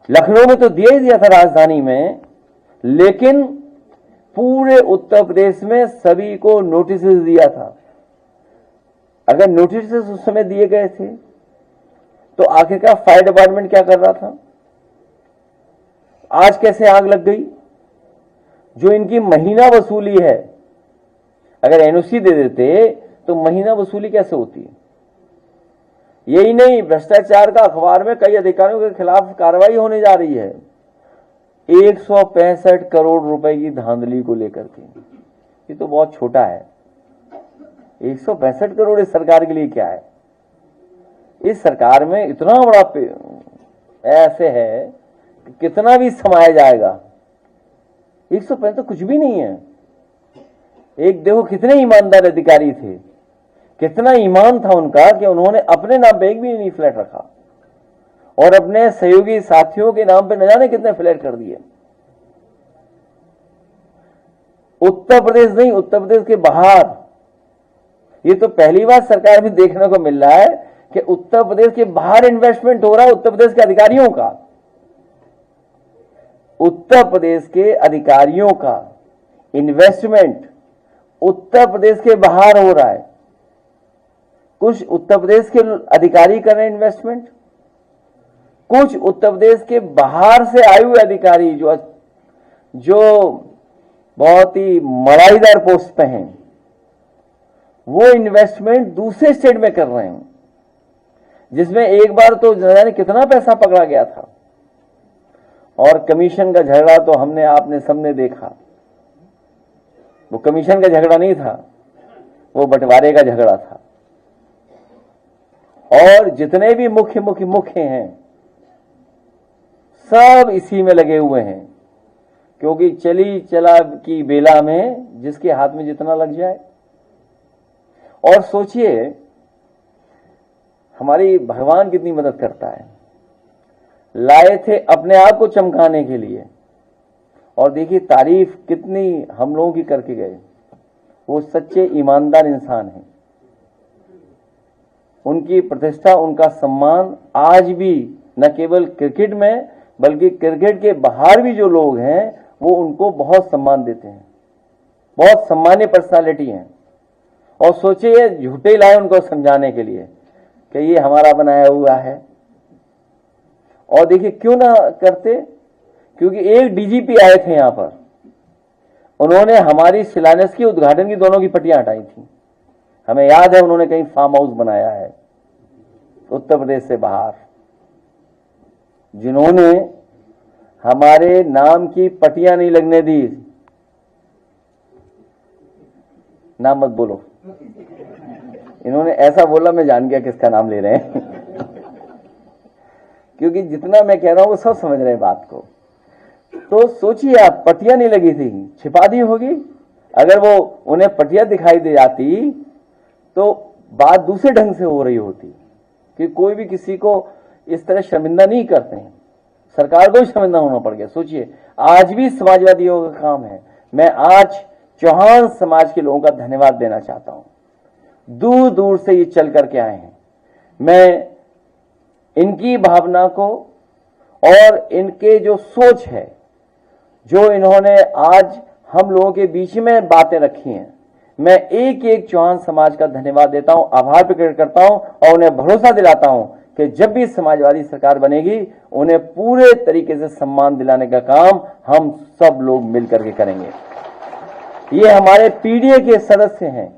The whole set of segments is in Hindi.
लखनऊ में तो दिया ही दिया था, राजधानी में, लेकिन पूरे उत्तर प्रदेश में सभी को नोटिस दिया था। अगर नोटिस उस समय दिए गए थे तो आखिरकार फायर डिपार्टमेंट क्या कर रहा था? आज कैसे आग लग गई? जो इनकी महीना वसूली है, अगर एनओसी दे देते तो महीना वसूली कैसे होती है? यही नहीं, भ्रष्टाचार का अखबार में कई अधिकारियों के खिलाफ कार्रवाई होने जा रही है 165 करोड़ रुपए की धांधली को लेकर के। ये तो बहुत छोटा है। 165 करोड़ इस सरकार के लिए क्या है? इस सरकार में इतना बड़ा ऐसे है कि कितना भी समाया जाएगा। 165 तो कुछ भी नहीं है। एक देखो कितने ईमानदार अधिकारी थे, कितना ईमान था उनका कि उन्होंने अपने नाम पे एक भी नहीं फ्लैट रखा और अपने सहयोगी साथियों के नाम पे न जाने कितने फ्लैट कर दिए। उत्तर प्रदेश नहीं, उत्तर प्रदेश के बाहर ये तो पहली बार सरकार में देखने को मिल रहा है कि उत्तर प्रदेश के बाहर इन्वेस्टमेंट हो रहा है उत्तर प्रदेश के अधिकारियों का। उत्तर प्रदेश के अधिकारियों का इन्वेस्टमेंट उत्तर प्रदेश के बाहर हो रहा है। कुछ उत्तर प्रदेश के अधिकारी कर रहे हैं इन्वेस्टमेंट, कुछ उत्तर प्रदेश के बाहर से आए हुए अधिकारी जो बहुत ही मड़ाईदार पोस्ट पे हैं, वो इन्वेस्टमेंट दूसरे स्टेट में कर रहे हैं, जिसमें एक बार तो जाने कितना पैसा पकड़ा गया था। और कमीशन का झगड़ा तो हमने आपने सबने देखा। वो कमीशन का झगड़ा नहीं था, वो बंटवारे का झगड़ा था। और जितने भी मुख्य हैं सब इसी में लगे हुए हैं, क्योंकि चली चला की बेला में जिसके हाथ में जितना लग जाए। और सोचिए हमारी भगवान कितनी मदद करता है। लाए थे अपने आप को चमकाने के लिए, और देखिए तारीफ कितनी हम लोगों की करके गए। वो सच्चे ईमानदार इंसान हैं। उनकी प्रतिष्ठा, उनका सम्मान आज भी न केवल क्रिकेट में बल्कि क्रिकेट के बाहर भी जो लोग हैं वो उनको बहुत सम्मान देते हैं। बहुत सम्मानीय पर्सनालिटी हैं। और सोचिए झूठे लाए उनको समझाने के लिए कि ये हमारा बनाया हुआ है। और देखिए क्यों ना करते, क्योंकि एक डीजीपी आए थे यहां पर, उन्होंने हमारी शिलान्यास की, उद्घाटन की दोनों की पट्टियां हटाई थी। हमें याद है उन्होंने कहीं फार्म हाउस बनाया है उत्तर प्रदेश से बाहर, जिन्होंने हमारे नाम की पट्टियां नहीं लगने दी। नाम मत बोलो, इन्होंने ऐसा बोला मैं जान गया किसका नाम ले रहे हैं क्योंकि जितना मैं कह रहा हूं वो सब समझ रहे हैं बात को। तो सोचिए आप, पट्टियां नहीं लगी थी, छिपा दी होगी। अगर वो उन्हें पट्टियां दिखाई दे जाती तो बात दूसरे ढंग से हो रही होती कि कोई भी किसी को इस तरह शर्मिंदा नहीं करते हैं। सरकार को ही शर्मिंदा होना पड़ गया। सोचिए आज भी समाजवादियों का काम है। मैं आज चौहान समाज के लोगों का धन्यवाद देना चाहता हूं। दूर दूर से ये चल करके आए हैं। मैं इनकी भावना को और इनके जो सोच है, जो इन्होंने आज हम लोगों के बीच में बातें रखी हैं, मैं एक एक चौहान समाज का धन्यवाद देता हूं, आभार प्रकट करता हूं और उन्हें भरोसा दिलाता हूं कि जब भी समाजवादी सरकार बनेगी उन्हें पूरे तरीके से सम्मान दिलाने का काम हम सब लोग मिलकर के करेंगे। ये हमारे पीढ़ी के सदस्य हैं।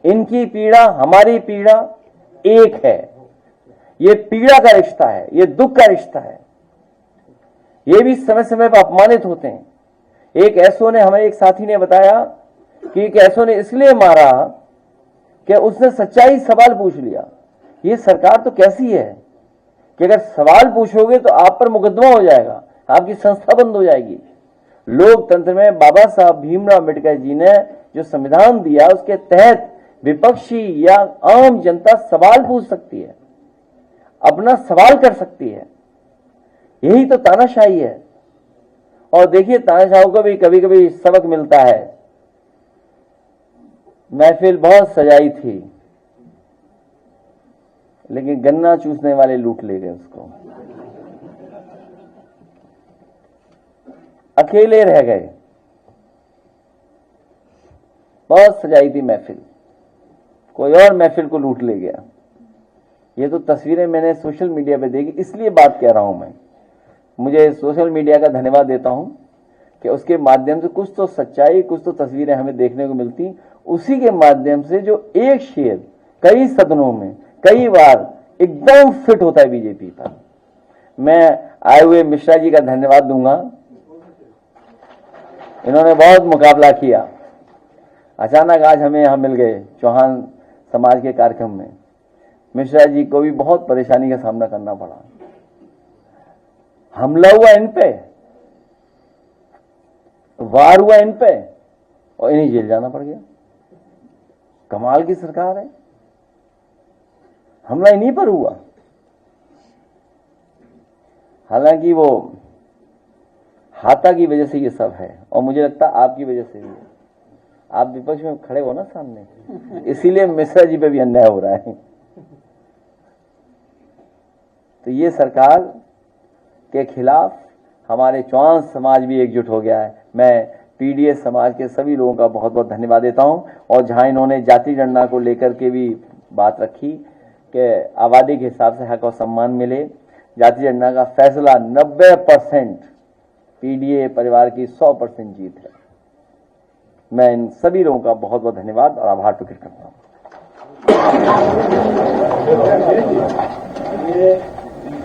इनकी पीड़ा हमारी पीड़ा एक है। ये पीड़ा का रिश्ता है, ये दुख का रिश्ता है। ये भी समय समय पर अपमानित होते हैं। एक एसओ ने, हमें एक साथी ने बताया कि एक एसओ ने इसलिए मारा कि उसने सच्चाई सवाल पूछ लिया। ये सरकार तो कैसी है कि अगर सवाल पूछोगे तो आप पर मुकदमा हो जाएगा, आपकी संस्था बंद हो जाएगी। लोकतंत्र में बाबा साहब भीमराव अम्बेडकर जी ने जो संविधान दिया उसके तहत विपक्षी या आम जनता सवाल पूछ सकती है, अपना सवाल कर सकती है। यही तो तानाशाही है। और देखिए तानाशाहों को भी कभी कभी सबक मिलता है। महफिल बहुत सजाई थी लेकिन गन्ना चूसने वाले लूट ले गए उसको। अकेले रह गए। बहुत सजाई थी महफिल, कोई और महफिल को लूट ले गया। ये तो तस्वीरें मैंने सोशल मीडिया पे देखी, इसलिए बात कह रहा हूं मैं। मुझे सोशल मीडिया का धन्यवाद देता हूं कि उसके माध्यम से कुछ तो सच्चाई, कुछ तो तस्वीरें हमें देखने को मिलती। उसी के माध्यम से जो एक शेर कई सदनों में कई बार एकदम फिट होता है बीजेपी पर। मैं आए हुए मिश्रा जी का धन्यवाद दूंगा, इन्होंने बहुत मुकाबला किया। अचानक आज हमें यहां मिल गए चौहान समाज के कार्यक्रम में। मिश्रा जी को भी बहुत परेशानी का सामना करना पड़ा, हमला हुआ इन पे, वार हुआ इन पे और इन्हें जेल जाना पड़ गया। कमाल की सरकार है, हमला इन्हीं पर हुआ। हालांकि वो हाथा की वजह से ये सब है और मुझे लगता है आपकी वजह से भी है। आप विपक्ष में खड़े हो ना सामने, इसीलिए मिश्रा जी पे भी अन्याय हो रहा है। तो ये सरकार के खिलाफ हमारे चौहान समाज भी एकजुट हो गया है। मैं पीडीएस समाज के सभी लोगों का बहुत बहुत धन्यवाद देता हूं। और जहां इन्होंने जाति जनगणना को लेकर के भी बात रखी कि आबादी के हिसाब से हक और सम्मान मिले, जाति जनगणना का फैसला 90% पीडीए परिवार की 100% जीत है। मैं इन सभी लोगों का बहुत बहुत धन्यवाद और आभार प्रकट करता हूं।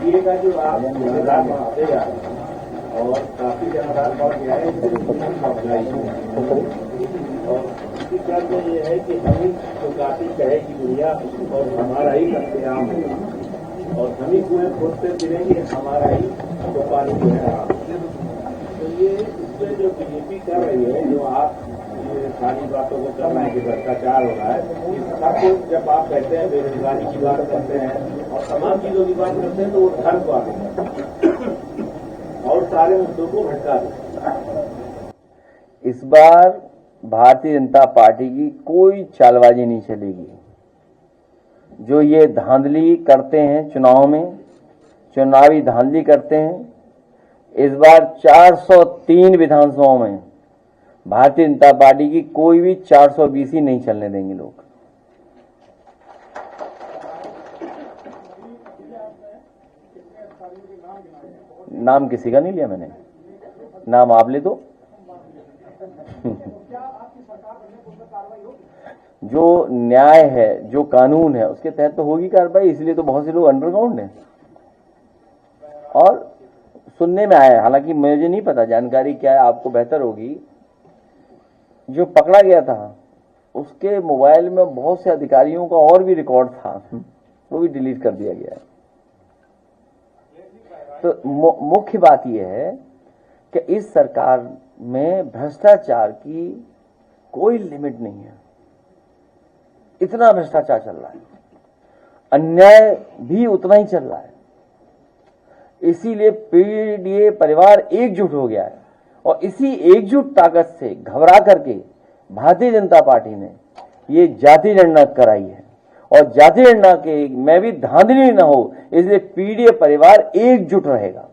ये का जो आप और काफी जनाधार बढ़ गया है, और इसकी बात ये है कि हम ही तो काफी कहेगी दुनिया और हमारा ही कत्लेआम है और हम ही कुएं खोदते फिरेंगे, हमारा ही तो पानी जो है। तो ये इसमें जो बीजेपी कर रही है, जो आप ये सारी बातों को करना है कि भ्रष्टाचार हो रहा है, इसका तो जब आप कहते हैं बेरोजगारी की बात करते हैं और तमाम चीजों की बात करते हैं तो वो धर्म को आगे और सारे मुद्दों को भटका देते। इस बार भारतीय जनता पार्टी की कोई चालबाजी नहीं चलेगी। जो ये धांधली करते हैं चुनाव में, चुनावी धांधली करते हैं, इस बार 403 विधानसभाओं में भारतीय जनता पार्टी की कोई भी 420 ही नहीं चलने देंगे लोग। नाम किसी का नहीं लिया मैंने, नाम आप ले दो। जो न्याय है, जो कानून है, उसके तहत तो होगी कार्रवाई, इसलिए तो बहुत से लोग अंडरग्राउंड हैं। और सुनने में आया, हालांकि मुझे नहीं पता जानकारी क्या है, आपको बेहतर होगी, जो पकड़ा गया था उसके मोबाइल में बहुत से अधिकारियों का और भी रिकॉर्ड था, वो भी डिलीट कर दिया गया है। तो मुख्य बात यह है कि इस सरकार में भ्रष्टाचार की कोई लिमिट नहीं है। इतना भ्रष्टाचार चल रहा है, अन्याय भी उतना ही चल रहा है। इसीलिए पीडीए परिवार एकजुट हो गया है और इसी एकजुट ताकत से घबरा करके भारतीय जनता पार्टी ने ये जाति जनगणना कराई है। और जाति जनगणना के में भी धांधली न हो, इसलिए पीडीए परिवार एकजुट रहेगा।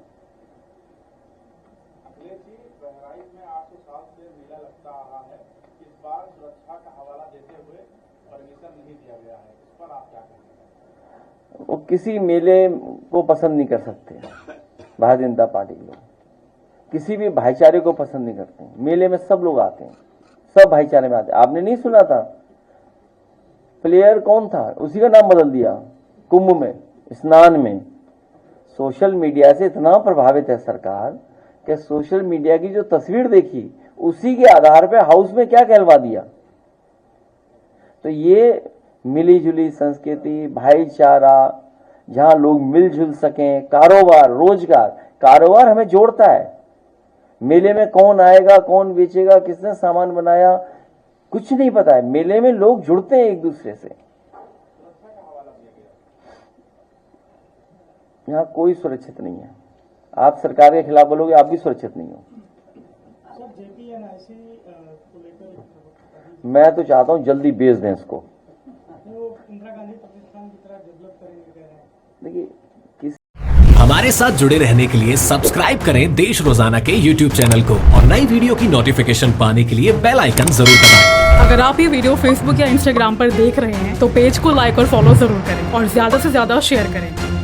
वो किसी मेले को पसंद नहीं कर सकते भारतीय जनता पार्टी के लोग, किसी भी भाईचारे को पसंद नहीं करते। मेले में सब लोग आते हैं, सब भाईचारे में आते हैं। आपने नहीं सुना था प्लेयर कौन था, उसी का नाम बदल दिया कुंभ में, स्नान में। सोशल मीडिया से इतना प्रभावित है सरकार कि सोशल मीडिया की जो तस्वीर देखी उसी के आधार पर हाउस में क्या कहलवा दिया। तो ये मिली जुली संस्कृति, भाईचारा, जहां लोग मिलजुल सकें, कारोबार, रोजगार, कारोबार हमें जोड़ता है। मेले में कौन आएगा, कौन बेचेगा, किसने सामान बनाया, कुछ नहीं पता है। मेले में लोग जुड़ते हैं एक दूसरे से। यहां कोई सुरक्षित नहीं है। आप सरकार के खिलाफ बोलोगे, आप भी सुरक्षित नहीं हो। मैं तो चाहता हूं जल्दी बेच दें इसको। देखिए, हमारे साथ जुड़े रहने के लिए सब्सक्राइब करें देश रोजाना के YouTube चैनल को और नई वीडियो की नोटिफिकेशन पाने के लिए बेल आइकन जरूर दबाएं। अगर आप ये वीडियो फेसबुक या इंस्टाग्राम पर देख रहे हैं तो पेज को लाइक और फॉलो जरूर करें और ज्यादा से ज्यादा शेयर करें।